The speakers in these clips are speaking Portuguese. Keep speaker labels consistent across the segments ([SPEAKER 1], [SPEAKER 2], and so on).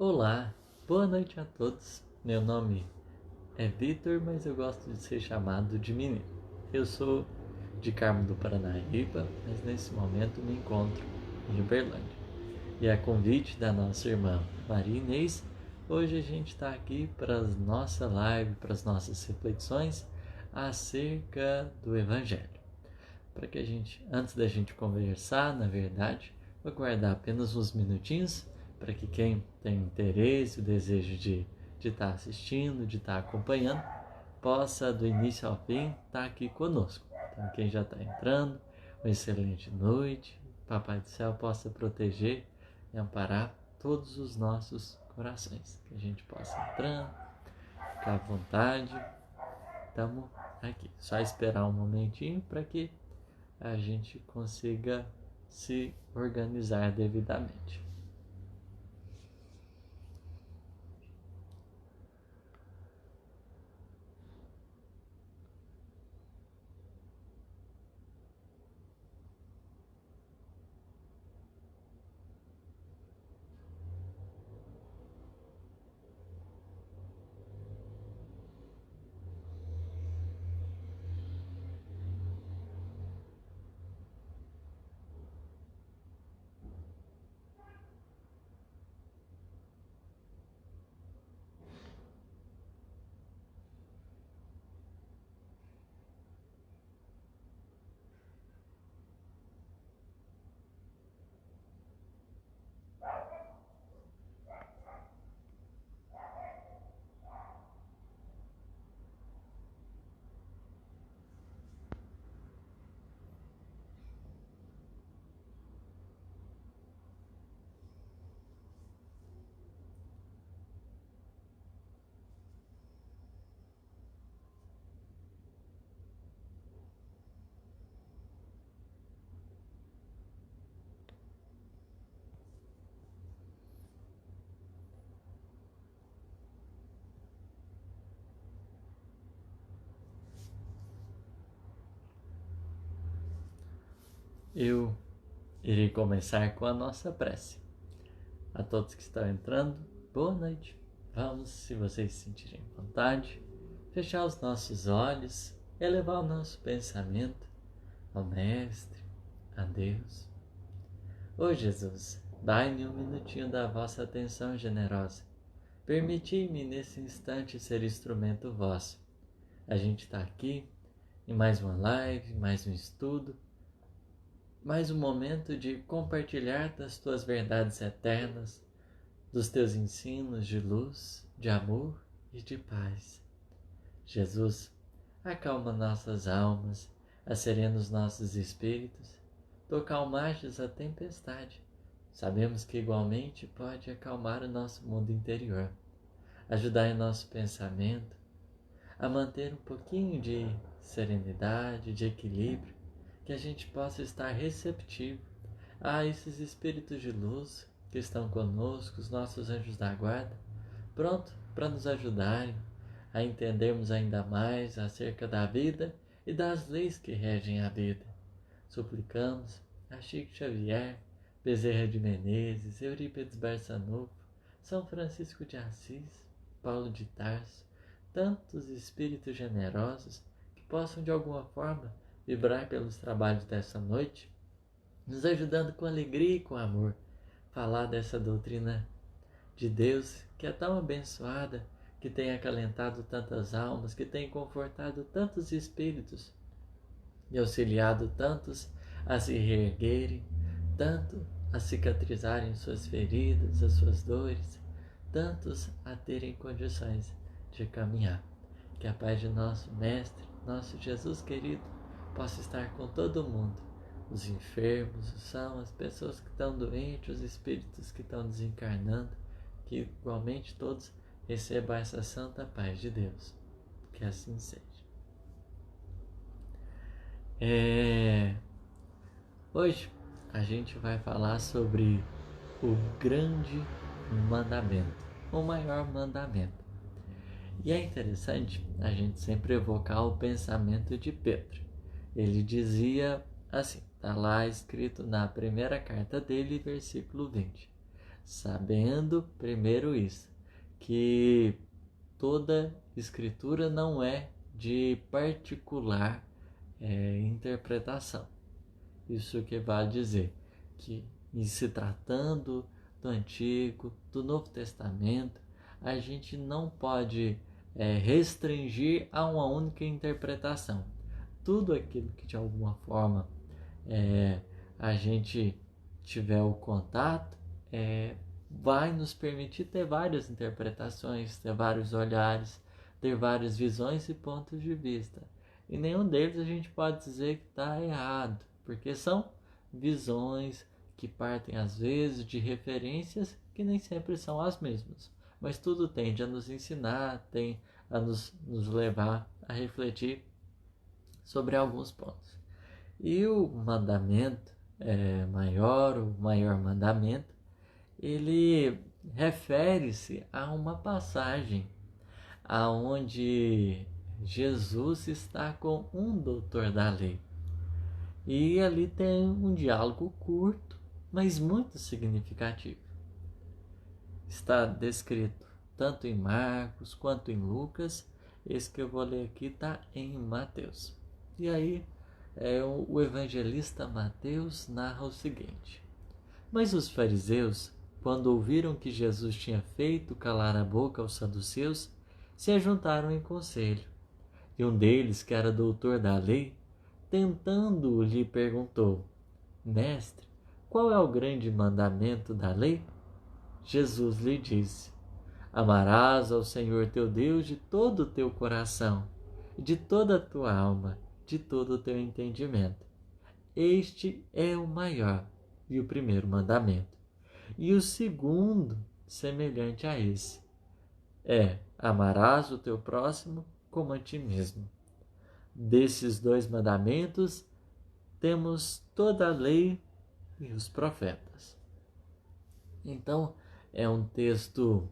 [SPEAKER 1] Olá, boa noite a todos. Meu nome é Vitor, mas eu gosto de ser chamado de Menino. Eu sou de Carmo do Paranaíba, mas nesse momento me encontro em Uberlândia. E a convite da nossa irmã Maria Inês, hoje a gente está aqui para a nossa live, para as nossas reflexões acerca do Evangelho. Para que antes da gente conversar, na verdade, vou guardar apenas uns minutinhos para que quem tem interesse, o desejo de estar assistindo, de estar acompanhando, possa do início ao fim estar aqui conosco. Então quem já está entrando, uma excelente noite, Papai do Céu possa proteger e amparar todos os nossos corações, que a gente possa entrando, ficar à vontade. Estamos aqui, só esperar um momentinho para que a gente consiga se organizar devidamente. Eu irei começar com a nossa prece. A todos que estão entrando, boa noite. Vamos, se vocês se sentirem vontade, fechar os nossos olhos, elevar o nosso pensamento ao Mestre, a Deus. Ô Jesus, dai-me um minutinho da vossa atenção generosa. Permiti-me nesse instante ser instrumento vosso. A gente está aqui em mais uma live, mais um estudo, mais um momento de compartilhar das tuas verdades eternas, dos teus ensinos de luz, de amor e de paz. Jesus, acalma nossas almas, acerena os nossos espíritos, tu acalmastes a tempestade. Sabemos que igualmente pode acalmar o nosso mundo interior. Ajudai nosso pensamento a manter um pouquinho de serenidade, de equilíbrio, que a gente possa estar receptivo a esses espíritos de luz que estão conosco, os nossos anjos da guarda, pronto para nos ajudarem a entendermos ainda mais acerca da vida e das leis que regem a vida. Suplicamos a Chico Xavier, Bezerra de Menezes, Eurípides Barçanufo, São Francisco de Assis, Paulo de Tarso, tantos espíritos generosos que possam de alguma forma vibrar pelos trabalhos dessa noite, nos ajudando com alegria e com amor, falar dessa doutrina de Deus que é tão abençoada, que tem acalentado tantas almas, que tem confortado tantos espíritos e auxiliado tantos a se reerguerem, tanto a cicatrizarem suas feridas, as suas dores, tantos a terem condições de caminhar. Que a paz de nosso Mestre, nosso Jesus querido, possa estar com todo mundo, os enfermos, são as pessoas que estão doentes, os espíritos que estão desencarnando, que igualmente todos recebam essa santa paz de Deus. Que assim seja. Hoje a gente vai falar sobre o grande mandamento, o maior mandamento. E é interessante a gente sempre evocar o pensamento de Pedro. Ele dizia assim, está lá escrito na primeira carta dele, versículo 20. sabendo primeiro isso, que toda escritura não é de particular interpretação. Isso que vale dizer que, em se tratando do Antigo, do Novo Testamento, a gente não pode restringir a uma única interpretação. Tudo aquilo que de alguma forma a gente tiver o contato vai nos permitir ter várias interpretações, ter vários olhares, ter várias visões e pontos de vista. E nenhum deles a gente pode dizer que está errado, porque são visões que partem às vezes de referências que nem sempre são as mesmas. Mas tudo tende a nos ensinar, tem a nos levar a refletir sobre alguns pontos. E o mandamento maior, o maior mandamento, ele refere-se a uma passagem aonde Jesus está com um doutor da lei. E ali tem um diálogo curto, mas muito significativo. Está descrito tanto em Marcos quanto em Lucas. Esse que eu vou ler aqui está em Mateus. E aí o evangelista Mateus narra o seguinte: mas os fariseus, quando ouviram que Jesus tinha feito calar a boca aos saduceus, se ajuntaram em conselho. E um deles, que era doutor da lei, tentando, lhe perguntou: Mestre, qual é o grande mandamento da lei? Jesus lhe disse: Amarás ao Senhor teu Deus de todo o teu coração, de toda a tua alma, de todo o teu entendimento. Este é o maior e o primeiro mandamento. E o segundo, semelhante a esse, amarás o teu próximo como a ti mesmo. Desses dois mandamentos temos toda a lei e os profetas. Então, é um texto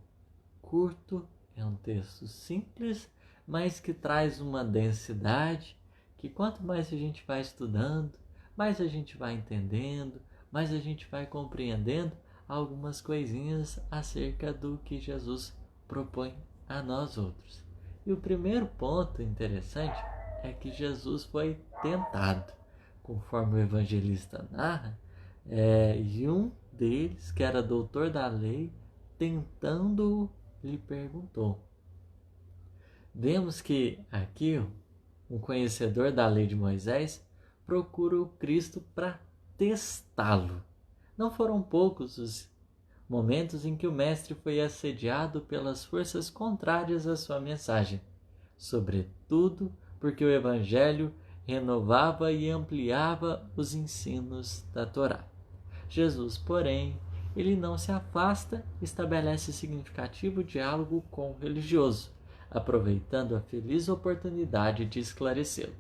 [SPEAKER 1] curto, é um texto simples, mas que traz uma densidade que quanto mais a gente vai estudando, mais a gente vai entendendo, mais a gente vai compreendendo algumas coisinhas acerca do que Jesus propõe a nós outros. E o primeiro ponto interessante é que Jesus foi tentado, conforme o evangelista narra, e um deles, que era doutor da lei, tentando, lhe perguntou. Vemos que aqui um conhecedor da lei de Moisés procura o Cristo para testá-lo. Não foram poucos os momentos em que o mestre foi assediado pelas forças contrárias à sua mensagem, sobretudo porque o evangelho renovava e ampliava os ensinos da Torá. Jesus, porém, ele não se afasta e estabelece significativo diálogo com o religioso, aproveitando a feliz oportunidade de esclarecê-lo.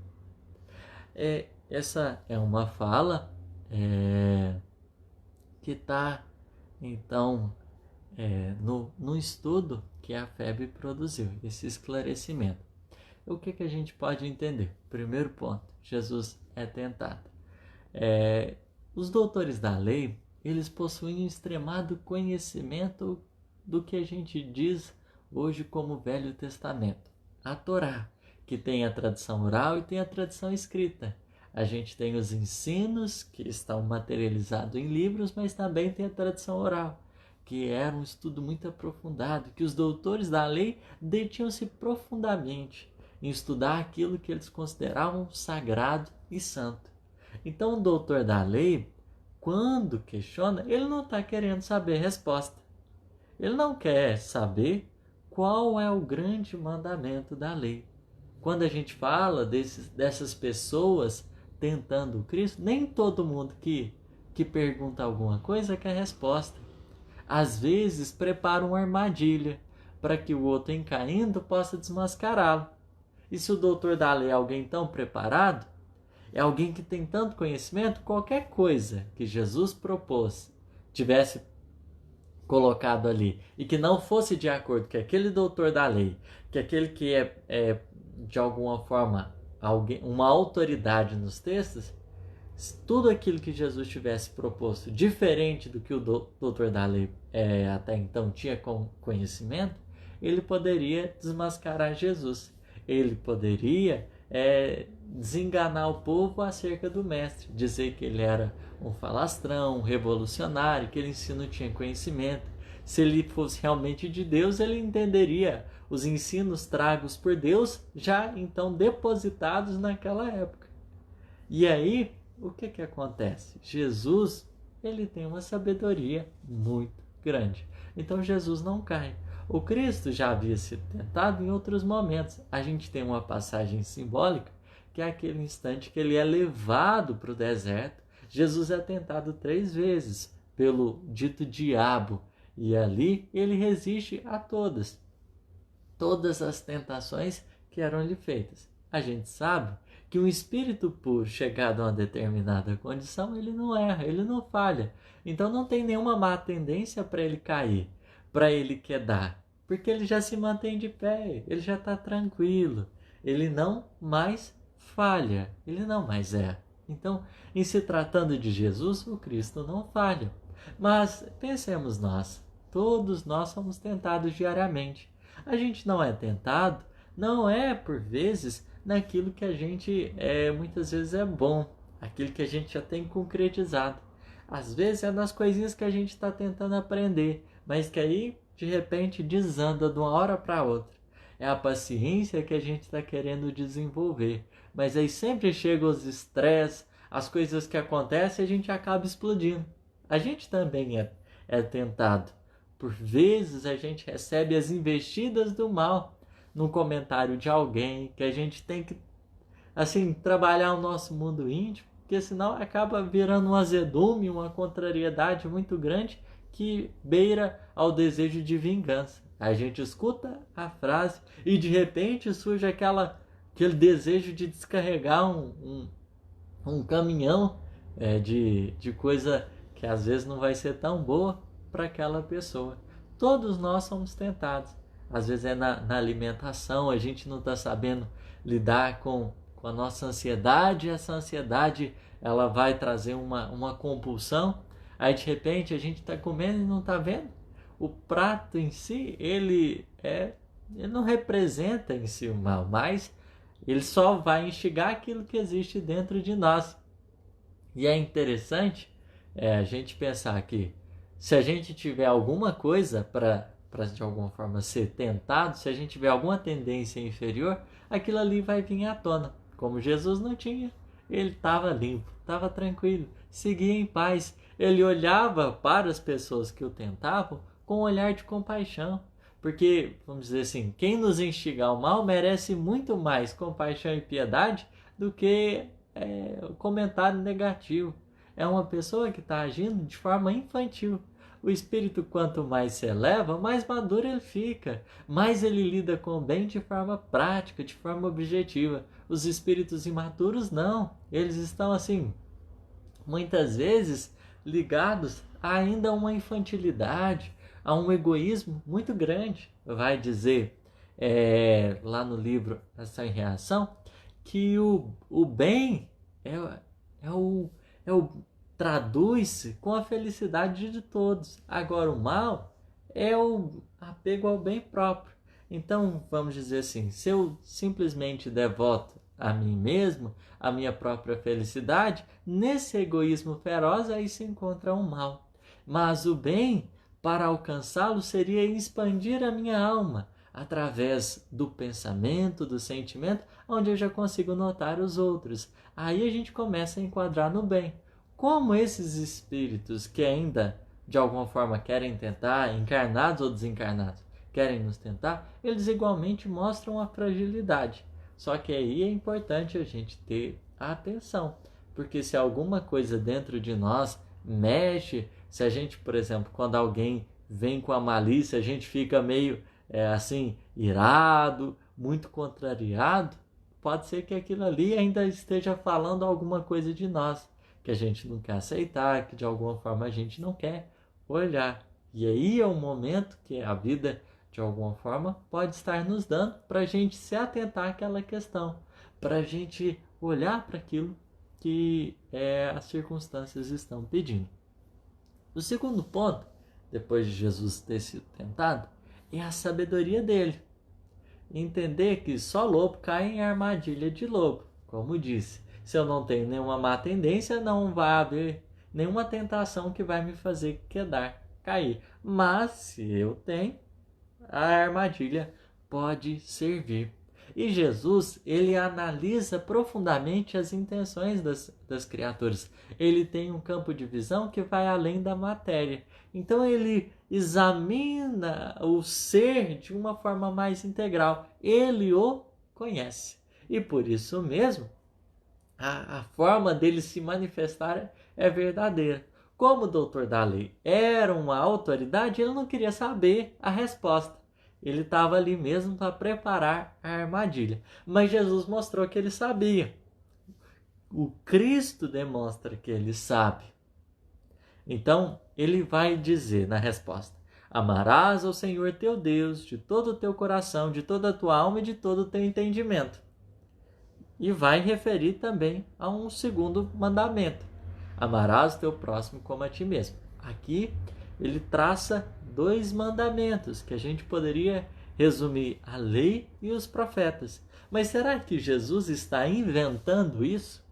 [SPEAKER 1] Essa é uma fala que está, então, no estudo que a FEB produziu, esse esclarecimento. O que a gente pode entender? Primeiro ponto, Jesus é tentado. Os doutores da lei, eles possuem um extremado conhecimento do que a gente diz hoje como Velho Testamento. A Torá, que tem a tradição oral e tem a tradição escrita. A gente tem os ensinos, que estão materializados em livros, mas também tem a tradição oral, que era um estudo muito aprofundado, que os doutores da lei detinham-se profundamente em estudar aquilo que eles consideravam sagrado e santo. Então, o doutor da lei, quando questiona, ele não está querendo saber a resposta. Ele não quer saber qual é o grande mandamento da lei. Quando a gente fala dessas pessoas tentando o Cristo, nem todo mundo que pergunta alguma coisa quer resposta. Às vezes, prepara uma armadilha para que o outro, em caindo, possa desmascará-lo. E se o doutor da lei é alguém tão preparado, é alguém que tem tanto conhecimento, qualquer coisa que Jesus propôs, tivesse colocado ali, e que não fosse de acordo com aquele doutor da lei, que aquele que é de alguma forma uma autoridade nos textos, tudo aquilo que Jesus tivesse proposto, diferente do que o doutor da lei até então tinha conhecimento, ele poderia desmascarar Jesus. Ele poderia desenganar o povo acerca do mestre, dizer que ele era um falastrão, um revolucionário, que ele ensino tinha conhecimento. Se ele fosse realmente de Deus, ele entenderia os ensinos tragos por Deus, já então depositados naquela época. E aí, o que acontece? Jesus, ele tem uma sabedoria muito grande. Então Jesus não cai. O Cristo já havia sido tentado em outros momentos. A gente tem uma passagem simbólica, que é aquele instante que ele é levado para o deserto. Jesus é tentado 3 vezes pelo dito diabo. E ali ele resiste a todas as tentações que eram-lhe feitas. A gente sabe que um espírito puro chegado a uma determinada condição, ele não erra, ele não falha. Então não tem nenhuma má tendência para ele cair, para ele quedar, porque ele já se mantém de pé, ele já está tranquilo, ele não mais falha, ele não mais erra. Então, em se tratando de Jesus, o Cristo não falha. Mas pensemos nós, todos nós somos tentados diariamente. A gente não é tentado, não é por vezes naquilo que a gente muitas vezes é bom, aquilo que a gente já tem concretizado. Às vezes é nas coisinhas que a gente está tentando aprender, mas que aí de repente desanda de uma hora para outra. É a paciência que a gente está querendo desenvolver, mas aí sempre chegam os estresses, as coisas que acontecem e a gente acaba explodindo. A gente também é tentado. Por vezes a gente recebe as investidas do mal no comentário de alguém, que a gente tem que assim trabalhar o nosso mundo íntimo, porque senão acaba virando um azedume, uma contrariedade muito grande que beira ao desejo de vingança. A gente escuta a frase e de repente surge aquele desejo de descarregar um caminhão de coisa que às vezes não vai ser tão boa para aquela pessoa. Todos nós somos tentados. Às vezes é na alimentação, a gente não está sabendo lidar com a nossa ansiedade, essa ansiedade ela vai trazer uma compulsão, aí de repente a gente está comendo e não está vendo. O prato em si, ele não representa em si o mal, mas ele só vai instigar aquilo que existe dentro de nós. E é interessante a gente pensar que se a gente tiver alguma coisa para de alguma forma ser tentado, se a gente tiver alguma tendência inferior, aquilo ali vai vir à tona. Como Jesus não tinha, ele estava limpo, estava tranquilo, seguia em paz. Ele olhava para as pessoas que o tentavam com um olhar de compaixão. Porque, vamos dizer assim, quem nos instigar ao mal merece muito mais compaixão e piedade do que o comentário negativo. É uma pessoa que está agindo de forma infantil. O espírito, quanto mais se eleva, mais maduro ele fica, mais ele lida com o bem de forma prática, de forma objetiva. Os espíritos imaturos não, eles estão assim, muitas vezes ligados ainda a uma infantilidade, a um egoísmo muito grande. Vai dizer lá no livro Ação e Reação que o bem traduz-se com a felicidade de todos. Agora, o mal é o apego ao bem próprio. Então, vamos dizer assim, se eu simplesmente devoto a mim mesmo, a minha própria felicidade, nesse egoísmo feroz aí se encontra o mal. Mas o bem, para alcançá-lo, seria expandir a minha alma através do pensamento, do sentimento, onde eu já consigo notar os outros. Aí a gente começa a enquadrar no bem. Como esses espíritos que ainda de alguma forma querem tentar, encarnados ou desencarnados, querem nos tentar, eles igualmente mostram a fragilidade. Só que aí é importante a gente ter atenção, porque se alguma coisa dentro de nós mexe, se a gente, por exemplo, quando alguém vem com a malícia, a gente fica meio assim, irado, muito contrariado, pode ser que aquilo ali ainda esteja falando alguma coisa de nós, que a gente não quer aceitar, que de alguma forma a gente não quer olhar. E aí é um momento que a vida, de alguma forma, pode estar nos dando para a gente se atentar àquela questão, para a gente olhar para aquilo que as circunstâncias estão pedindo. O segundo ponto, depois de Jesus ter sido tentado, é a sabedoria dele. Entender que só lobo cai em armadilha de lobo. Como disse, se eu não tenho nenhuma má tendência, não vai haver nenhuma tentação que vai me fazer cair. Mas se eu tenho, a armadilha pode servir. E Jesus, ele analisa profundamente as intenções das criaturas. Ele tem um campo de visão que vai além da matéria. Então ele examina o ser de uma forma mais integral. Ele o conhece. E por isso mesmo, a forma dele se manifestar é verdadeira. Como o doutor da lei era uma autoridade, ele não queria saber a resposta. Ele estava ali mesmo para preparar a armadilha. Mas Jesus mostrou que ele sabia. O Cristo demonstra que ele sabe. Então, ele vai dizer na resposta: amarás ao Senhor teu Deus de todo o teu coração, de toda a tua alma e de todo o teu entendimento. E vai referir também a um segundo mandamento: amarás o teu próximo como a ti mesmo. Aqui ele traça 2 mandamentos que a gente poderia resumir: a lei e os profetas. Mas será que Jesus está inventando isso?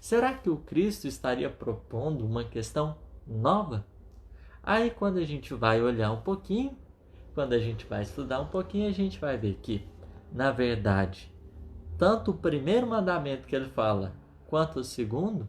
[SPEAKER 1] Será que o Cristo estaria propondo uma questão nova? Aí quando a gente vai olhar um pouquinho, quando a gente vai estudar um pouquinho, a gente vai ver que, na verdade, tanto o primeiro mandamento que ele fala, quanto o segundo,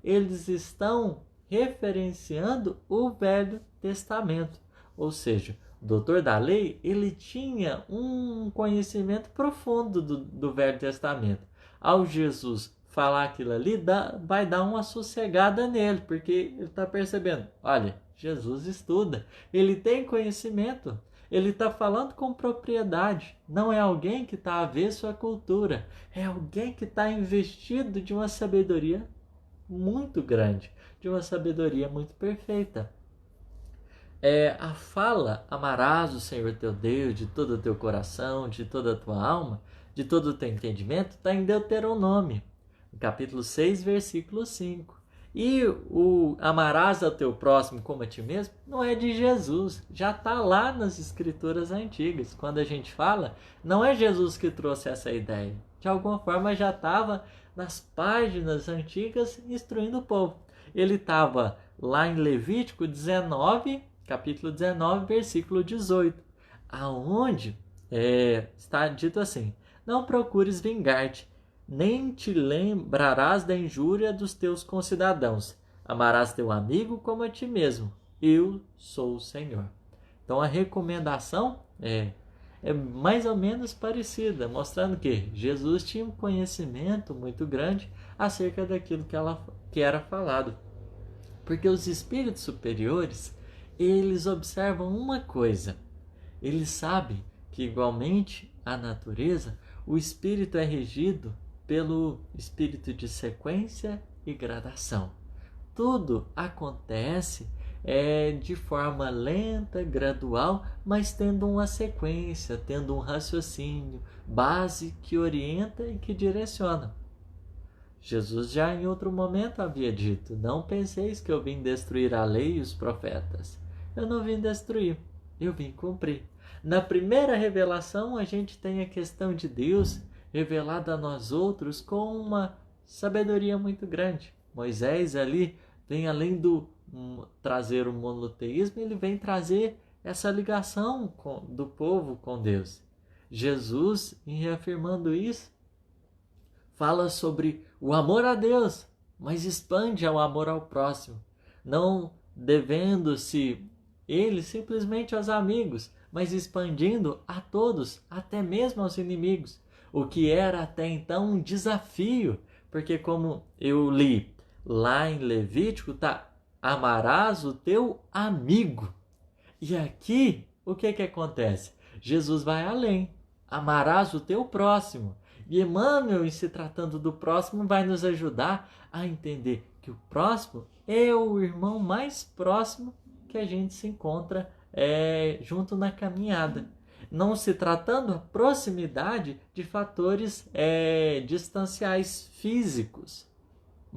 [SPEAKER 1] eles estão referenciando o Velho Testamento. Ou seja, o doutor da lei, ele tinha um conhecimento profundo do Velho Testamento. Ao Jesus falar aquilo ali, vai dar uma sossegada nele, porque ele está percebendo: olha, Jesus estuda, ele tem conhecimento, ele está falando com propriedade. Não é alguém que está avesso à cultura, é alguém que está investido de uma sabedoria muito grande, de uma sabedoria muito perfeita. A fala, amarás o Senhor teu Deus de todo o teu coração, de toda a tua alma, de todo o teu entendimento, está em Deuteronômio, capítulo 6, versículo 5. E o amarás ao teu próximo como a ti mesmo não é de Jesus, já está lá nas escrituras antigas. Quando a gente fala, não é Jesus que trouxe essa ideia. De alguma forma já estava nas páginas antigas instruindo o povo. Ele estava lá em Levítico 19, capítulo 19, versículo 18, aonde está dito assim: não procures vingar-te, nem te lembrarás da injúria dos teus concidadãos. Amarás teu amigo como a ti mesmo. Eu sou o Senhor. Então a recomendação é mais ou menos parecida, mostrando que Jesus tinha um conhecimento muito grande acerca daquilo que era falado. Porque os espíritos superiores, eles observam uma coisa: eles sabem que, igualmente a natureza, o espírito é regido pelo espírito de sequência e gradação. Tudo acontece de forma lenta, gradual, mas tendo uma sequência, tendo um raciocínio, base que orienta e que direciona. Jesus já em outro momento havia dito: não penseis que eu vim destruir a lei e os profetas. Eu não vim destruir, eu vim cumprir. Na primeira revelação, a gente tem a questão de Deus revelada a nós outros com uma sabedoria muito grande. Moisés ali vem, além do trazer o monoteísmo, ele vem trazer essa ligação do povo com Deus. Jesus, em reafirmando isso, fala sobre o amor a Deus, mas expande ao amor ao próximo, não devendo-se ele simplesmente aos amigos, mas expandindo a todos, até mesmo aos inimigos, o que era até então um desafio, porque como eu li lá em Levítico, tá: amarás o teu amigo. E aqui, o que acontece? Jesus vai além: amarás o teu próximo. E Emmanuel, em se tratando do próximo, vai nos ajudar a entender que o próximo é o irmão mais próximo que a gente se encontra junto na caminhada. Não se tratando a proximidade de fatores distanciais físicos,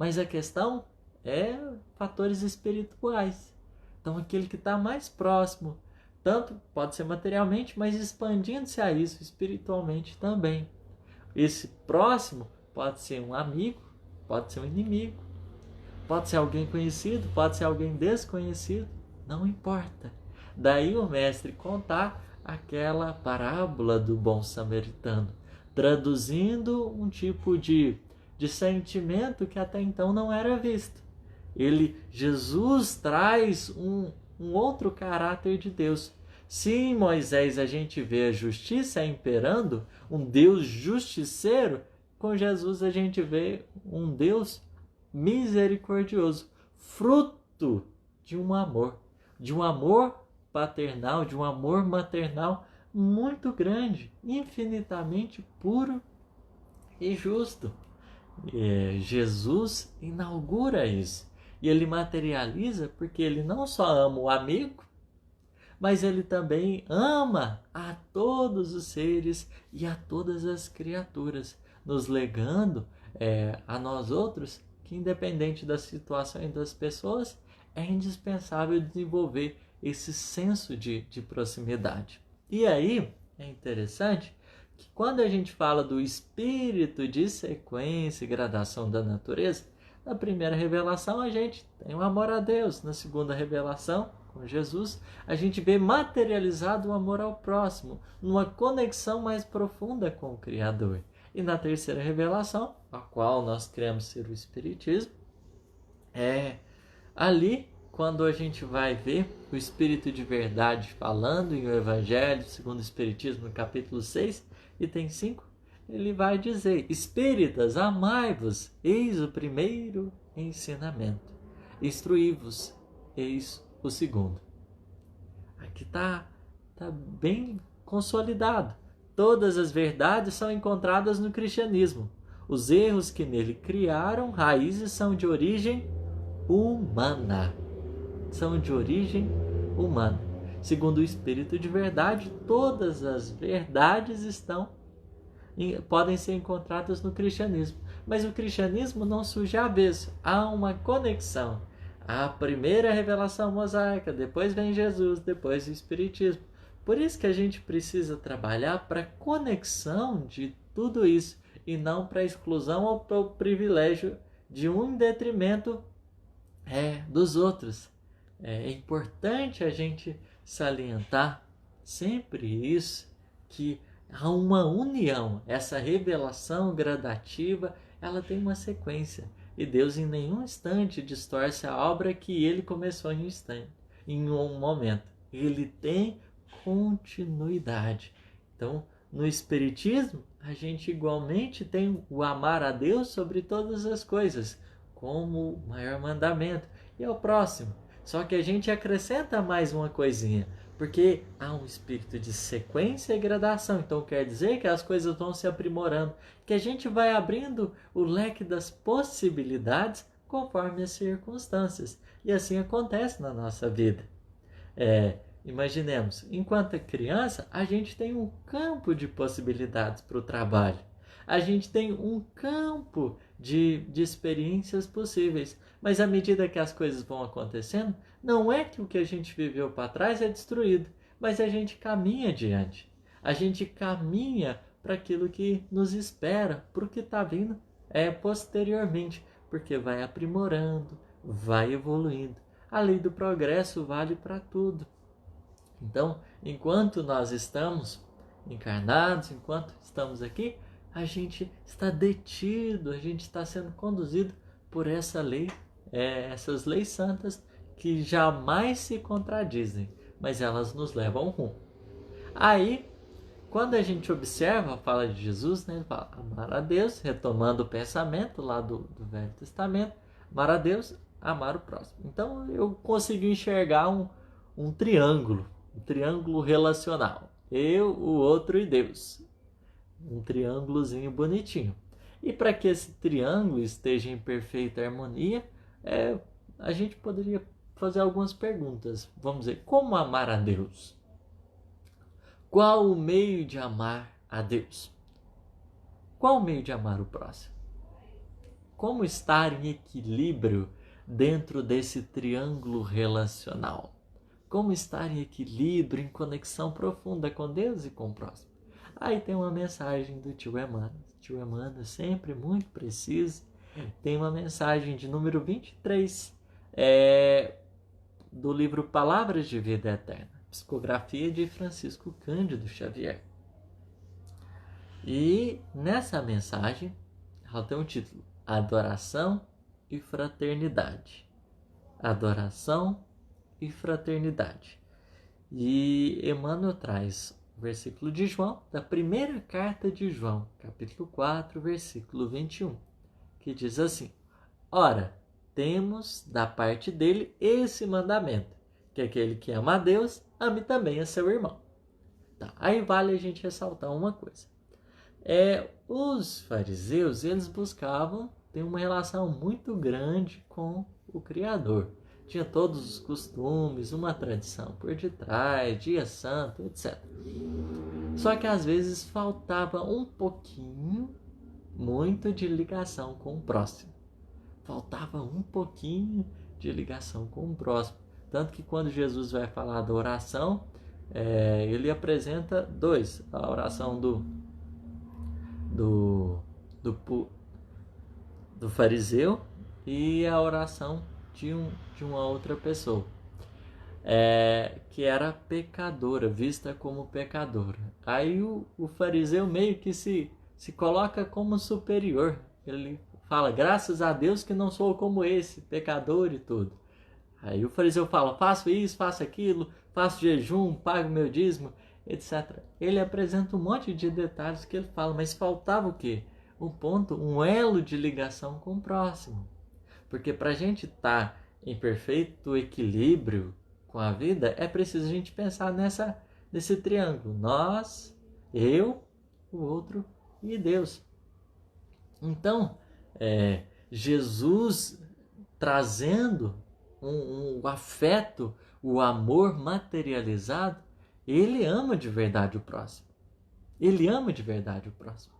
[SPEAKER 1] mas a questão é fatores espirituais. Então, aquele que está mais próximo, tanto pode ser materialmente, mas expandindo-se a isso espiritualmente também. Esse próximo pode ser um amigo, pode ser um inimigo, pode ser alguém conhecido, pode ser alguém desconhecido, não importa. Daí o mestre contar aquela parábola do bom samaritano, traduzindo um tipo de sentimento que até então não era visto. Jesus traz um outro caráter de Deus. Se em Moisés a gente vê a justiça imperando, um Deus justiceiro, com Jesus a gente vê um Deus misericordioso, fruto de um amor paternal, de um amor maternal muito grande, infinitamente puro e justo. Jesus inaugura isso. E ele materializa porque ele não só ama o amigo, mas ele também ama a todos os seres e a todas as criaturas, nos legando a nós outros que, independente da situação e das pessoas, é indispensável desenvolver esse senso de proximidade. E aí é interessante que quando a gente fala do espírito de sequência e gradação da natureza, na primeira revelação a gente tem o amor a Deus, na segunda revelação, com Jesus, a gente vê materializado o amor ao próximo, numa conexão mais profunda com o Criador. E na terceira revelação, a qual nós cremos ser o Espiritismo, ali quando a gente vai ver o Espírito de Verdade falando em o Evangelho segundo o Espiritismo, no capítulo 6, item 5, ele vai dizer: Espíritas, amai-vos, eis o primeiro ensinamento. Instruí-vos, eis o segundo. Aqui está bem consolidado. Todas as verdades são encontradas no cristianismo. Os erros que nele criaram raízes são de origem humana. Segundo o Espírito de Verdade, todas as verdades podem ser encontradas no cristianismo. Mas o cristianismo não surge avesso. Há uma conexão. A primeira revelação mosaica, depois vem Jesus, depois o Espiritismo. Por isso que a gente precisa trabalhar para a conexão de tudo isso e não para a exclusão ou para o privilégio de um em detrimento dos outros. É importante a gente salientar sempre isso, que há uma união. Essa revelação gradativa, ela tem uma sequência. E Deus em nenhum instante distorce a obra que ele começou em um momento. Ele tem continuidade. Então, no Espiritismo, a gente igualmente tem o amar a Deus sobre todas as coisas, como o maior mandamento, e ao próximo. Só que a gente acrescenta mais uma coisinha, porque há um espírito de sequência e gradação. Então quer dizer que as coisas vão se aprimorando, que a gente vai abrindo o leque das possibilidades conforme as circunstâncias. E assim acontece na nossa vida. Imaginemos, enquanto criança, a gente tem um campo de possibilidades para o trabalho. A gente tem um campo de experiências possíveis. Mas à medida que as coisas vão acontecendo, não é que o que a gente viveu para trás é destruído, mas a gente caminha adiante. A gente caminha para aquilo que nos espera, para o que está vindo posteriormente, porque vai aprimorando, vai evoluindo. A lei do progresso vale para tudo. Então, enquanto nós estamos encarnados, enquanto estamos aqui, a gente está detido, a gente está sendo conduzido por essa lei, essas leis santas que jamais se contradizem, mas elas nos levam rumo. Aí, quando a gente observa a fala de Jesus, ele fala amar a Deus, retomando o pensamento lá do Velho Testamento, amar a Deus, amar o próximo. Então eu consegui enxergar um triângulo relacional. Eu, o outro e Deus. Um triângulozinho bonitinho. E para que esse triângulo esteja em perfeita harmonia, a gente poderia fazer algumas perguntas. Vamos dizer, como amar a Deus? Qual o meio de amar a Deus? Qual o meio de amar o próximo? como estar em equilíbrio dentro desse triângulo relacional. Como estar em equilíbrio, em conexão profunda com Deus e com o próximo. Aí tem uma mensagem do tio Emmanuel. Tio Emmanuel sempre muito preciso. Tem uma mensagem de número 23, do livro Palavras de Vida Eterna, psicografia de Francisco Cândido Xavier. E nessa mensagem, ela tem um título: Adoração e Fraternidade. Adoração e Fraternidade. E Emmanuel traz o versículo de João, da primeira carta de João, capítulo 4, versículo 21, que diz assim: Ora, temos da parte dele esse mandamento, que aquele que ama a Deus, ame também a seu irmão. Tá, aí vale a gente ressaltar uma coisa. Os fariseus, eles buscavam ter uma relação muito grande com o Criador. Tinha todos os costumes, uma tradição por detrás, dia santo, etc. Só que às vezes faltava um pouquinho, muito de ligação com o próximo. Faltava um pouquinho de ligação com o próximo. Tanto que quando Jesus vai falar da oração, ele apresenta dois. A oração do fariseu e a oração de uma outra pessoa, que era pecadora, vista como pecadora. Aí o fariseu meio que se coloca como superior. Ele fala: graças a Deus que não sou como esse, pecador e tudo. Aí o fariseu fala: faço isso, faço aquilo, faço jejum, pago meu dízimo, etc. Ele apresenta um monte de detalhes que ele fala, mas faltava o quê? Um ponto, um elo de ligação com o próximo. Porque para a gente estar em perfeito equilíbrio com a vida, é preciso a gente pensar nesse triângulo. Nós, eu, o outro e Deus. Então, Jesus trazendo um afeto, o amor materializado, ele ama de verdade o próximo. Ele ama de verdade o próximo.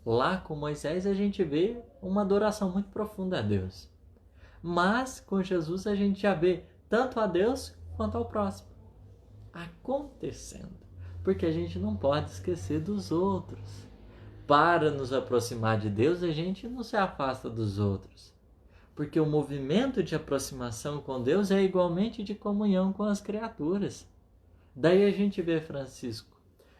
[SPEAKER 1] Lá com Moisés a gente vê uma adoração muito profunda a Deus. Mas com Jesus a gente já vê tanto a Deus quanto ao próximo acontecendo. Porque a gente não pode esquecer dos outros. Para nos aproximar de Deus, a gente não se afasta dos outros. Porque o movimento de aproximação com Deus é igualmente de comunhão com as criaturas. Daí a gente vê Francisco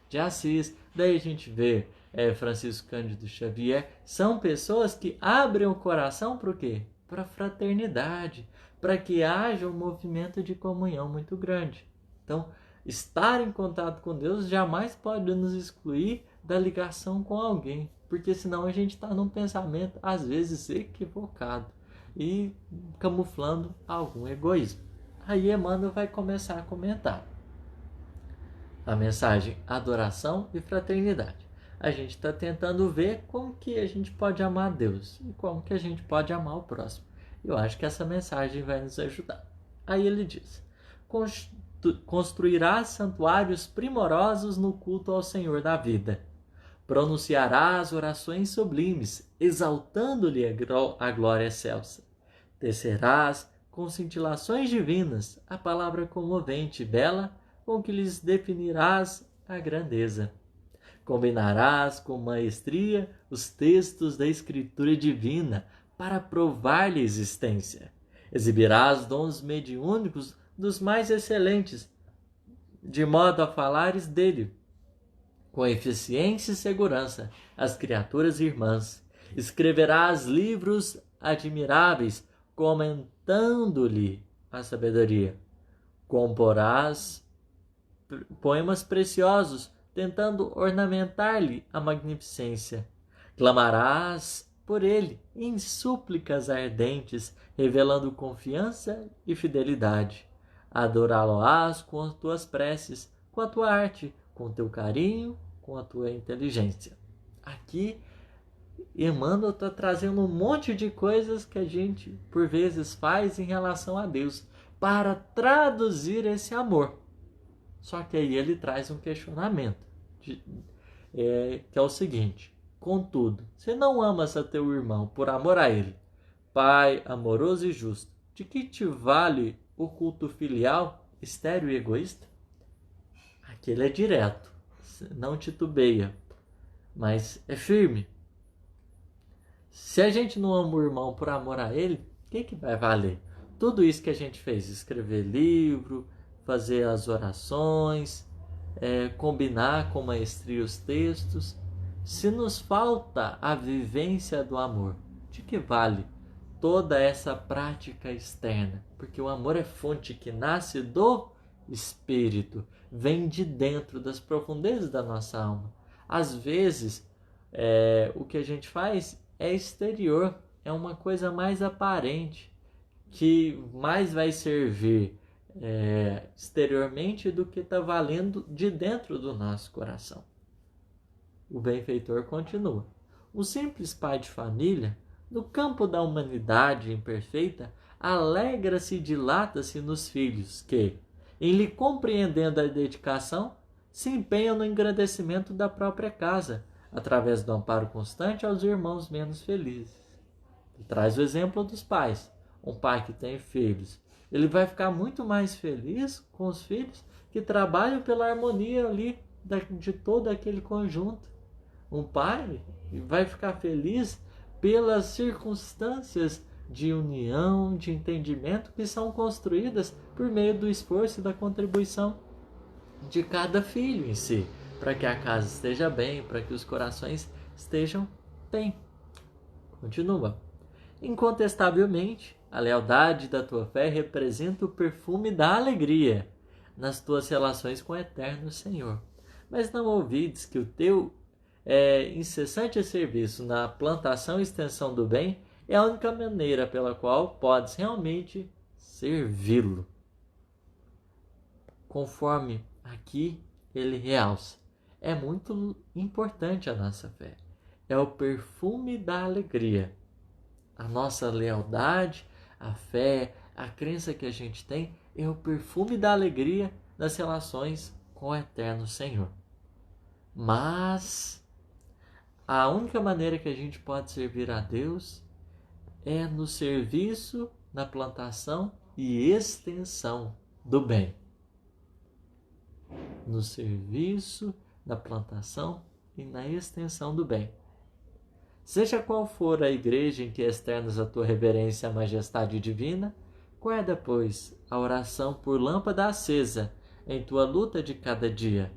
[SPEAKER 1] de Assis, daí a gente vê Francisco Cândido Xavier. São pessoas que abrem o coração para o quê? Para a fraternidade, para que haja um movimento de comunhão muito grande. Então, estar em contato com Deus jamais pode nos excluir da ligação com alguém, porque senão a gente está num pensamento, às vezes, equivocado e camuflando algum egoísmo. Aí Emmanuel vai começar a comentar a mensagem adoração e fraternidade. A gente está tentando ver como que a gente pode amar Deus e como que a gente pode amar o próximo. Eu acho que essa mensagem vai nos ajudar. Aí ele diz: construirás santuários primorosos no culto ao Senhor da vida. Pronunciarás orações sublimes, exaltando-lhe a glória excelsa. Tecerás com cintilações divinas a palavra comovente e bela com que lhes definirás a grandeza. Combinarás com maestria os textos da Escritura divina para provar-lhe a existência. Exibirás dons mediúnicos dos mais excelentes, de modo a falares dele, com eficiência e segurança, às criaturas irmãs. Escreverás livros admiráveis, comentando-lhe a sabedoria. Comporás poemas preciosos, tentando ornamentar-lhe a magnificência. Clamarás por ele em súplicas ardentes, revelando confiança e fidelidade. Adorá-lo-ás com as tuas preces, com a tua arte, com o teu carinho, com a tua inteligência. Aqui, Emmanuel está trazendo um monte de coisas que a gente, por vezes, faz em relação a Deus, para traduzir esse amor. Só que aí ele traz um questionamento, que é o seguinte: Contudo, se não amas a teu irmão por amor a ele, Pai amoroso e justo, de que te vale o culto filial, estéril e egoísta? Aquele é direto, não titubeia, mas é firme. Se a gente não ama o irmão por amor a ele, o que vai valer? Tudo isso que a gente fez, escrever livro, fazer as orações, combinar com maestria os textos, se nos falta a vivência do amor, de que vale toda essa prática externa? Porque o amor é fonte que nasce do Espírito, vem de dentro das profundezas da nossa alma. Às vezes, o que a gente faz é exterior, é uma coisa mais aparente, que mais vai servir exteriormente do que está valendo de dentro do nosso coração. O benfeitor continua. O simples pai de família, no campo da humanidade imperfeita, alegra-se e dilata-se nos filhos que, em lhe compreendendo a dedicação, se empenham no engrandecimento da própria casa, através do amparo constante aos irmãos menos felizes. Ele traz o exemplo dos pais. Um pai que tem filhos, ele vai ficar muito mais feliz com os filhos que trabalham pela harmonia ali de todo aquele conjunto. Um pai vai ficar feliz pelas circunstâncias de união, de entendimento que são construídas por meio do esforço e da contribuição de cada filho em si, para que a casa esteja bem, para que os corações estejam bem. Continua. Incontestavelmente, a lealdade da tua fé representa o perfume da alegria nas tuas relações com o eterno Senhor. Mas não ouvides que o teu incessante serviço na plantação e extensão do bem é a única maneira pela qual podes realmente servi-lo. Conforme aqui ele realça, é muito importante a nossa fé. É o perfume da alegria. A nossa lealdade, a fé, a crença que a gente tem é o perfume da alegria das relações com o eterno Senhor. Mas a única maneira que a gente pode servir a Deus é no serviço, na plantação e extensão do bem. No serviço, na plantação e na extensão do bem. Seja qual for a igreja em que externas a tua reverência à majestade divina, guarda, pois, a oração por lâmpada acesa em tua luta de cada dia.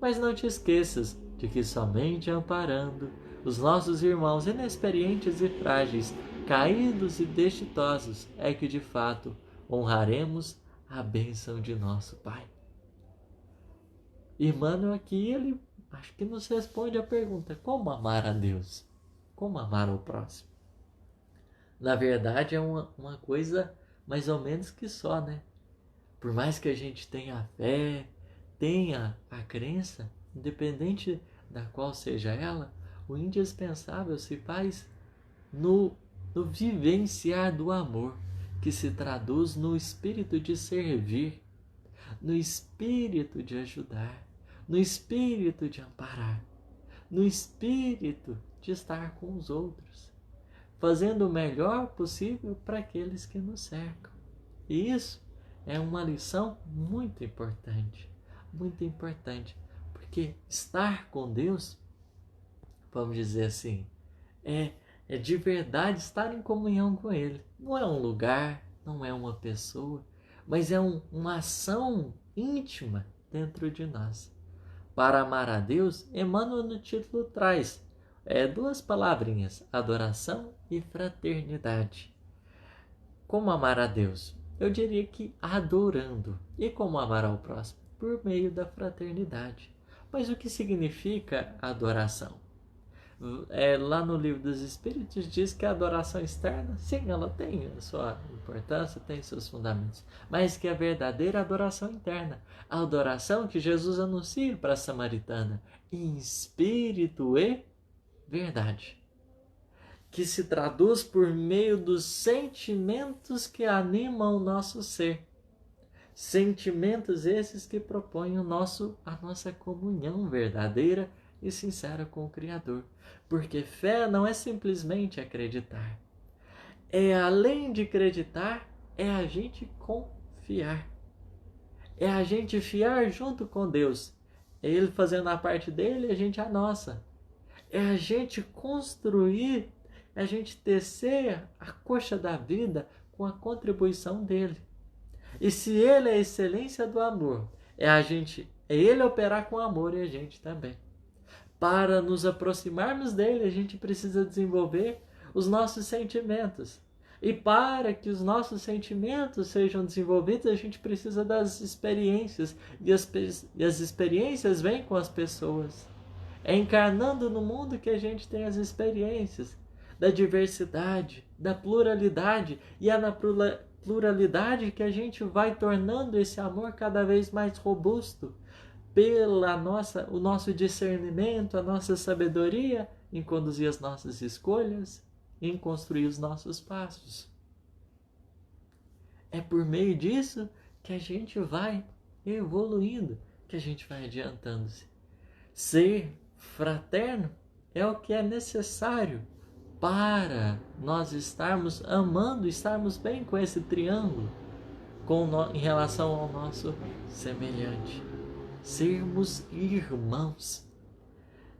[SPEAKER 1] Mas não te esqueças de que somente amparando os nossos irmãos inexperientes e frágeis, caídos e destitosos, é que de fato honraremos a bênção de nosso Pai. Emmanuel aqui, ele acho que nos responde a pergunta: como amar a Deus? Como amar o próximo? Na verdade é uma coisa mais ou menos que só, né? Por mais que a gente tenha a fé, tenha a crença, independente da qual seja ela, o indispensável se faz no vivenciar do amor, que se traduz no espírito de servir, no espírito de ajudar, no espírito de amparar, no espírito de estar com os outros, fazendo o melhor possível para aqueles que nos cercam. E isso é uma lição muito importante, porque estar com Deus, vamos dizer assim, é de verdade estar em comunhão com Ele. Não é um lugar, não é uma pessoa, mas é uma ação íntima dentro de nós. Para amar a Deus, Emmanuel no título traz duas palavrinhas: adoração e fraternidade. Como amar a Deus? Eu diria que adorando. E como amar ao próximo? Por meio da fraternidade. Mas o que significa adoração? Lá no Livro dos Espíritos diz que a adoração externa, sim, ela tem a sua importância, tem seus fundamentos, mas que a verdadeira adoração interna, a adoração que Jesus anuncia para a samaritana, em espírito e verdade, que se traduz por meio dos sentimentos que animam o nosso ser, sentimentos esses que propõem a nossa comunhão verdadeira e sincera com o Criador. Porque fé não é simplesmente acreditar. É além de acreditar, é a gente confiar. É a gente fiar junto com Deus. É Ele fazendo a parte dele e a gente a nossa. É a gente construir, é a gente tecer a coxa da vida com a contribuição dele. E se ele é a excelência do amor, é ele operar com amor e a gente também. Para nos aproximarmos dele, a gente precisa desenvolver os nossos sentimentos. E para que os nossos sentimentos sejam desenvolvidos, a gente precisa das experiências. E as experiências vêm com as pessoas. É encarnando no mundo que a gente tem as experiências da diversidade, da pluralidade. E é na pluralidade que a gente vai tornando esse amor cada vez mais robusto o nosso discernimento, a nossa sabedoria em conduzir as nossas escolhas, em construir os nossos passos. É por meio disso que a gente vai evoluindo, que a gente vai adiantando-se. Ser fraterno é o que é necessário para nós estarmos amando, estarmos bem com esse triângulo em relação ao nosso semelhante. Sermos irmãos.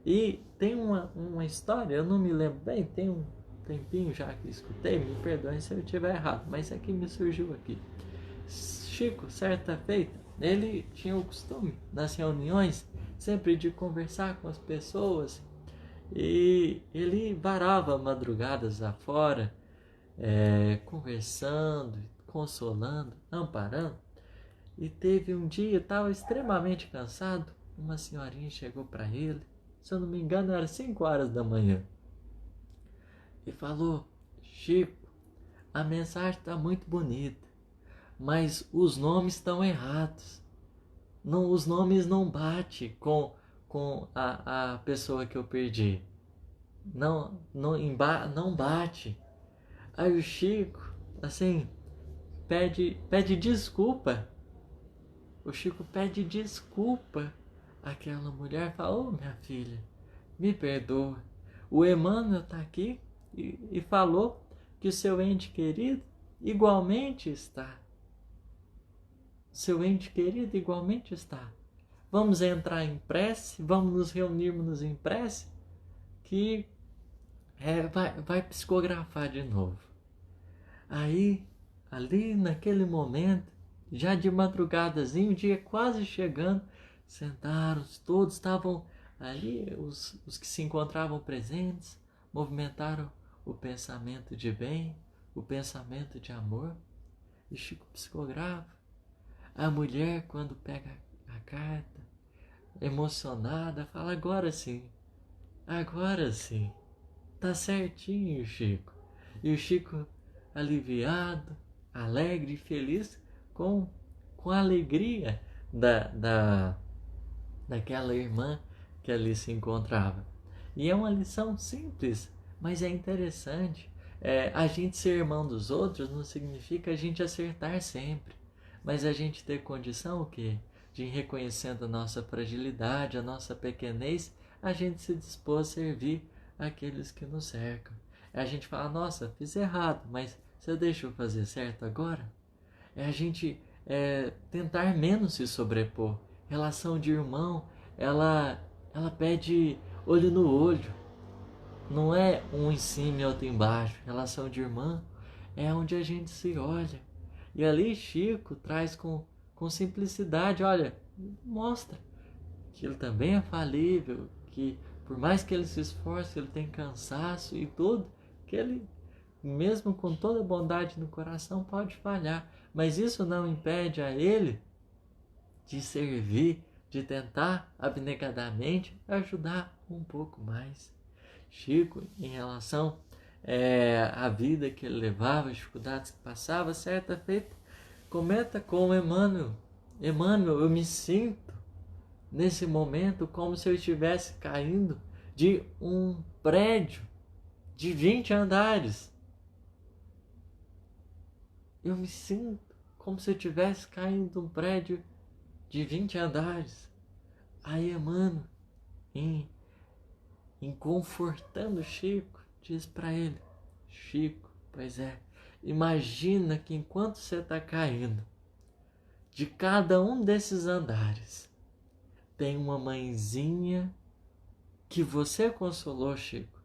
[SPEAKER 1] E tem uma história, eu não me lembro bem, tem um tempinho já que escutei, me perdoem se eu estiver errado, mas é que me surgiu aqui. Chico, certa feita, ele tinha o costume, nas reuniões, sempre de conversar com as pessoas, e ele varava madrugadas afora, conversando, consolando, amparando. E teve um dia, estava extremamente cansado, uma senhorinha chegou para ele, se eu não me engano era 5 horas da manhã, e falou: Chico, a mensagem está muito bonita, mas os nomes estão errados. Não, os nomes não batem com a pessoa que eu perdi. Não bate. Aí o Chico, assim, pede desculpa. O Chico pede desculpa àquela mulher, fala: ô minha filha, me perdoa. O Emmanuel está aqui e falou que o seu ente querido igualmente está. Seu ente querido igualmente está. Vamos entrar em prece, vamos nos reunirmos em prece, que vai psicografar de novo. Aí, ali naquele momento, já de madrugadazinho, o dia quase chegando, sentaram, todos estavam ali, os que se encontravam presentes, movimentaram o pensamento de bem, o pensamento de amor, e Chico psicografa. A mulher, quando pega a carta, emocionada, fala: agora sim, tá certinho, Chico. E o Chico, aliviado, alegre e feliz com a alegria daquela irmã que ali se encontrava. E é uma lição simples, mas é interessante. A gente ser irmão dos outros não significa a gente acertar sempre, mas a gente ter condição o quê? De ir reconhecendo a nossa fragilidade, a nossa pequenez, a gente se dispor a servir aqueles que nos cercam. A gente fala: nossa, fiz errado, mas você deixou fazer certo agora? É a gente tentar menos se sobrepor. Relação de irmão, ela pede olho no olho. Não é um em cima e outro embaixo. Relação de irmã é onde a gente se olha. E ali Chico traz com simplicidade, olha, mostra que ele também é falível, que por mais que ele se esforce, ele tem cansaço e tudo, que ele, mesmo com toda bondade no coração, pode falhar. Mas isso não impede a ele de servir, de tentar abnegadamente ajudar um pouco mais. Chico, em relação à vida que ele levava, as dificuldades que passava, certa feita, comenta com Emmanuel: Emmanuel, eu me sinto nesse momento como se eu estivesse caindo de um prédio de 20 andares. Eu me sinto como se eu estivesse caindo de um prédio de 20 andares. Aí Emmanuel, em em confortando Chico, diz para ele: Chico, pois é, imagina que enquanto você está caindo, de cada um desses andares, tem uma mãezinha que você consolou, Chico,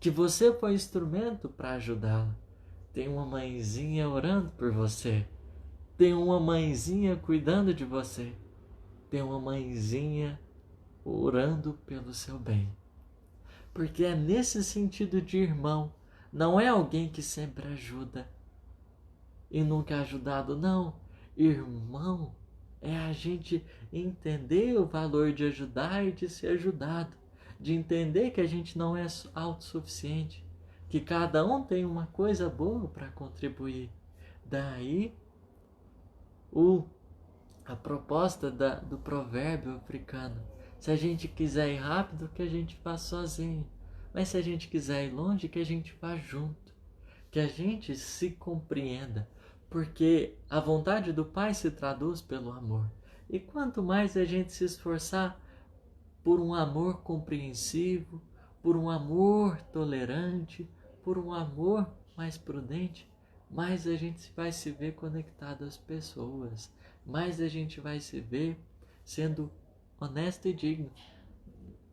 [SPEAKER 1] que você foi instrumento para ajudá-la. Tem uma mãezinha orando por você. Tem uma mãezinha cuidando de você. Tem uma mãezinha orando pelo seu bem. Porque é nesse sentido de irmão. Não é alguém que sempre ajuda e nunca é ajudado, não. Irmão é a gente entender o valor de ajudar e de ser ajudado. De entender que a gente não é autossuficiente. Que cada um tem uma coisa boa para contribuir. Daí a proposta do provérbio africano: se a gente quiser ir rápido, que a gente vá sozinho. Mas se a gente quiser ir longe, que a gente vá junto. Que a gente se compreenda. Porque a vontade do Pai se traduz pelo amor. E quanto mais a gente se esforçar por um amor compreensivo, por um amor tolerante, por um amor mais prudente, mais a gente vai se ver conectado às pessoas, mais a gente vai se ver sendo honesto e digno.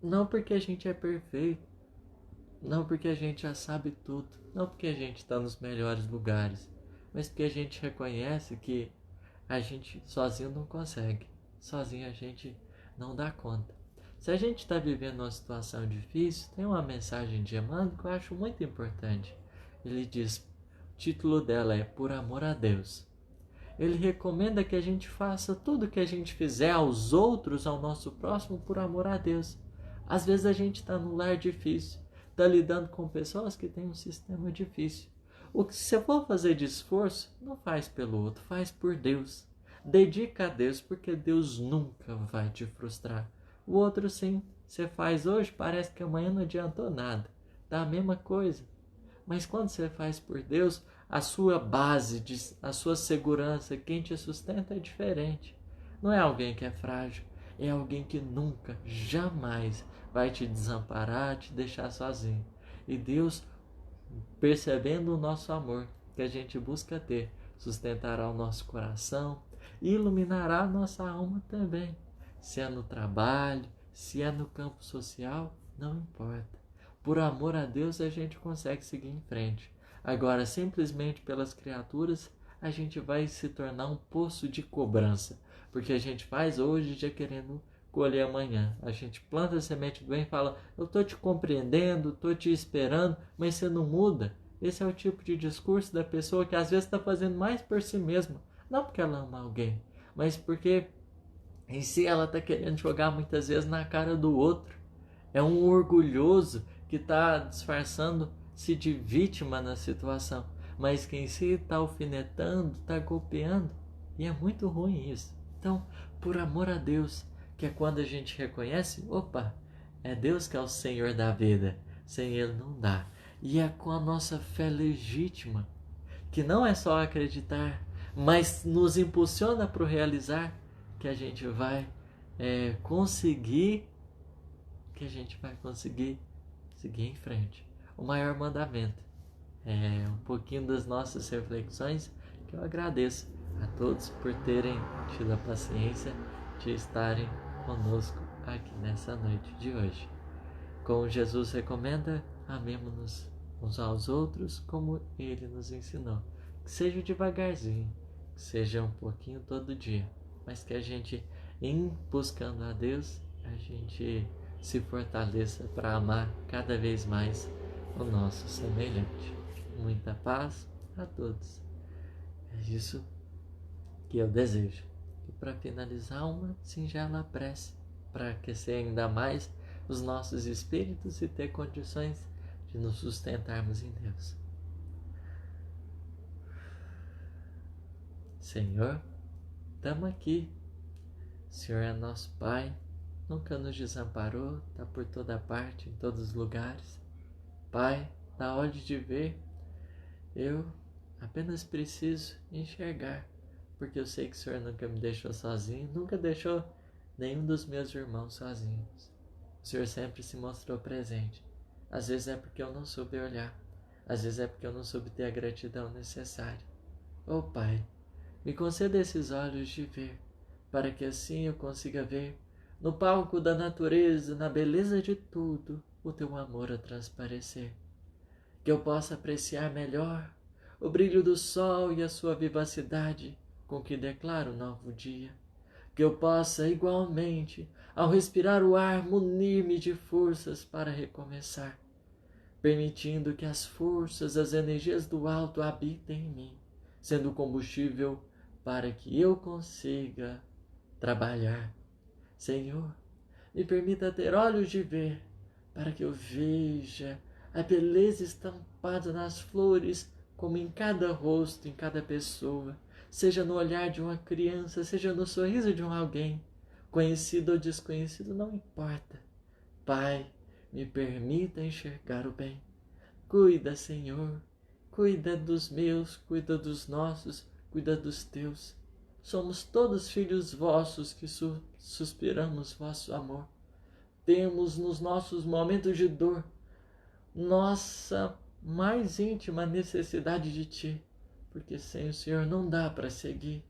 [SPEAKER 1] Não porque a gente é perfeito, não porque a gente já sabe tudo, não porque a gente está nos melhores lugares, mas porque a gente reconhece que a gente sozinho não consegue, sozinho a gente não dá conta. Se a gente está vivendo uma situação difícil, tem uma mensagem de Emmanuel que eu acho muito importante. Ele diz, o título dela é Por Amor a Deus. Ele recomenda que a gente faça tudo que a gente fizer aos outros, ao nosso próximo, por amor a Deus. Às vezes a gente está num lar difícil, está lidando com pessoas que têm um sistema difícil. O que você for fazer de esforço, não faz pelo outro, faz por Deus. Dedica a Deus, porque Deus nunca vai te frustrar. O outro sim, você faz hoje, parece que amanhã não adiantou nada. Dá a mesma coisa. Mas quando você faz por Deus, a sua base, a sua segurança, quem te sustenta é diferente. Não é alguém que é frágil, é alguém que nunca, jamais vai te desamparar, te deixar sozinho. E Deus, percebendo o nosso amor que a gente busca ter, sustentará o nosso coração e iluminará a nossa alma também. Se é no trabalho, se é no campo social, não importa. Por amor a Deus a gente consegue seguir em frente. Agora, simplesmente pelas criaturas, a gente vai se tornar um poço de cobrança. Porque a gente faz hoje já querendo colher amanhã. A gente planta a semente do bem e fala, eu estou te compreendendo, estou te esperando, mas você não muda. Esse é o tipo de discurso da pessoa que às vezes está fazendo mais por si mesma. Não porque ela ama alguém, mas porque em si ela está querendo jogar muitas vezes na cara do outro. É um orgulhoso que está disfarçando-se de vítima na situação, mas que em si está alfinetando, está golpeando. E é muito ruim isso. Então, por amor a Deus, que é quando a gente reconhece, opa, é Deus que é o Senhor da vida, sem Ele não dá. E é com a nossa fé legítima, que não é só acreditar, mas nos impulsiona para o realizar, que a gente vai conseguir seguir em frente. O maior mandamento é um pouquinho das nossas reflexões, que eu agradeço a todos por terem tido a paciência de estarem conosco aqui nessa noite de hoje. Como Jesus recomenda, amemo-nos uns aos outros como Ele nos ensinou. Que seja devagarzinho, que seja um pouquinho todo dia, mas que a gente, em buscando a Deus, a gente se fortaleça para amar cada vez mais o nosso semelhante. Muita paz a todos. É isso que eu desejo. E para finalizar, uma singela prece para aquecer ainda mais os nossos espíritos e ter condições de nos sustentarmos em Deus. Senhor, estamos aqui. O Senhor é nosso Pai, nunca nos desamparou, está por toda parte, em todos os lugares. Pai, na hora de ver, eu apenas preciso enxergar, porque eu sei que o Senhor nunca me deixou sozinho, nunca deixou nenhum dos meus irmãos sozinhos. O Senhor sempre se mostrou presente. Às vezes é porque eu não soube olhar. Às vezes é porque eu não soube ter a gratidão necessária. Oh Pai, me conceda esses olhos de ver, para que assim eu consiga ver, no palco da natureza, na beleza de tudo, o Teu amor a transparecer. Que eu possa apreciar melhor o brilho do sol e a sua vivacidade com que declara o novo dia. Que eu possa, igualmente, ao respirar o ar, munir-me de forças para recomeçar, permitindo que as forças, as energias do alto habitem em mim, sendo combustível para que eu consiga trabalhar. Senhor, me permita ter olhos de ver, para que eu veja a beleza estampada nas flores, como em cada rosto, em cada pessoa, seja no olhar de uma criança, seja no sorriso de alguém, conhecido ou desconhecido, não importa. Pai, me permita enxergar o bem. Cuida, Senhor, cuida dos meus, cuida dos nossos, cuida dos teus. Somos todos filhos vossos que suspiramos vosso amor. Temos nos nossos momentos de dor nossa mais íntima necessidade de Ti, porque sem o Senhor não dá para seguir.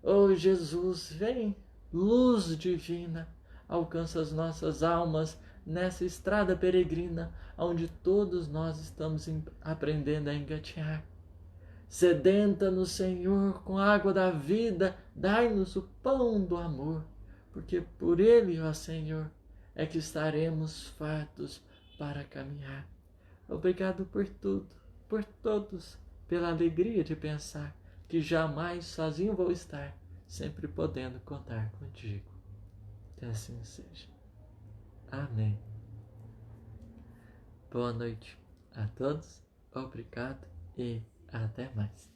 [SPEAKER 1] Oh Jesus, vem, luz divina, alcança as nossas almas nessa estrada peregrina, onde todos nós estamos aprendendo a engatear. Sedenta no Senhor com a água da vida, dai-nos o pão do amor, porque por Ele, ó Senhor, é que estaremos fartos para caminhar. Obrigado por tudo, por todos, pela alegria de pensar que jamais sozinho vou estar, sempre podendo contar contigo. Que assim seja. Amém. Boa noite a todos, obrigado e até mais.